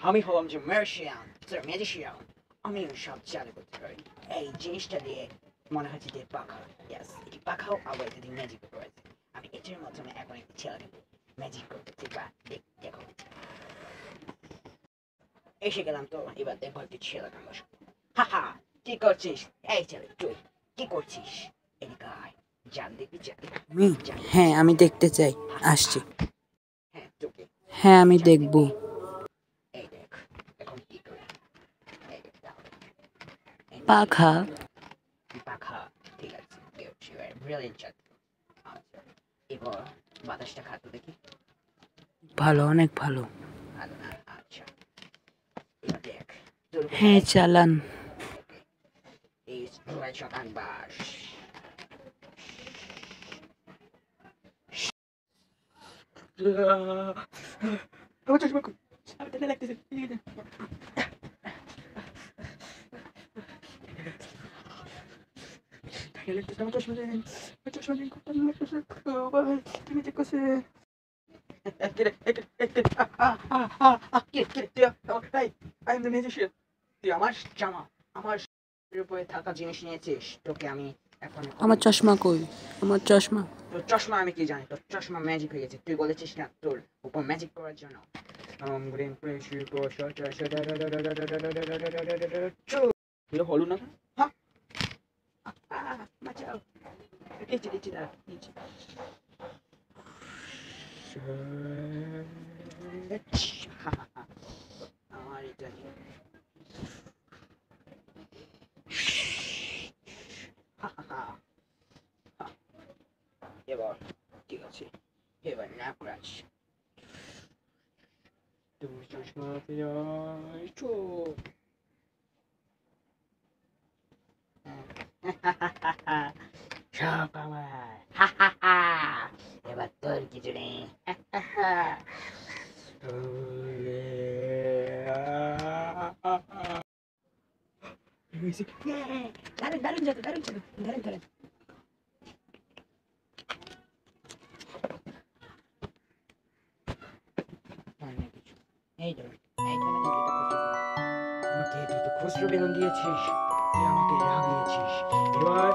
আমি হলাম যে ম্যাজিশিয়ান, ম্যাজিশিয়ান। আমি সব চালু করতে পারি। এই জিনিসটা দিয়ে মনে হচ্ছে যে পাখা। ইয়েস, এটি পাখাও আবার এটি ম্যাজিক করেছে। আমি এটার মাধ্যমে এখন একটি ছেলেকে ম্যাজিক করতে পারি। দেখো, এসে গেলাম তো। এবার দেখো একটি ছেলে কামড়। হাহা, কি করছিস? এই ছেলে, তুই কি করছিস? এদিকে আয়, জান দেখবি, জান। হ্যাঁ, আমি দেখতে চাই। আসছি। হ্যাঁ, তোকে। হ্যাঁ, আমি জান দেখব। দেখবি? এই দেখ, এখন কি করি? এই দেখ, দাও। এই নিচে পাখা। পাখা। ঠিক আছে, you are brilliant child. আচ্ছা, এবার বাতাসটা খাতো দেখি। ভালো, অনেক ভালো। ভালো না? আচ্ছা, এবার দেখ, তোর হ্যাঁ, কোথায়? চালান। ওকে, এই স্ট্রয় শটান বাস। আমার চশমা কই? আমার ঠান্ডা লাগতেছে। ঠান্ডা লাগতেছে, আমার চশমা দেন। আমার চশমা দেন, খুব ঠান্ডা লাগতেছে। ও ভাই, তুমি দেখতেছে। I am the magician. তুই আমার জামা, আমার উপরে থাকা জিনিস নিয়েছিস। তোকে আমি এখন আমার চশমা কই? আমার চশমা। তোর চশমা আমি কি জানি? তোর চশমা ম্যাজিক হয়ে গেছে। তুই বলেছিস না তোর উপর ম্যাজিক করার জন্য। হলো না? হ্যাঁ, বাঁচাও। দিচ্ছি দাঁড়া, দিচ্ছি। আমার এটা এবার ঠিক আছে, এবার নাকরাজ তুমি চশমা চোখ। সব আমার। এবার তোর কিছু নেই। দারুন দারুন যাতো, দারুন ছিল, দারুন দারুন। এই ধরুন, এই ধরুন, আমাকে দুটো খুচরো বেলুন দিয়েছিস, তুই আমাকে রাগিয়েছিস। এবার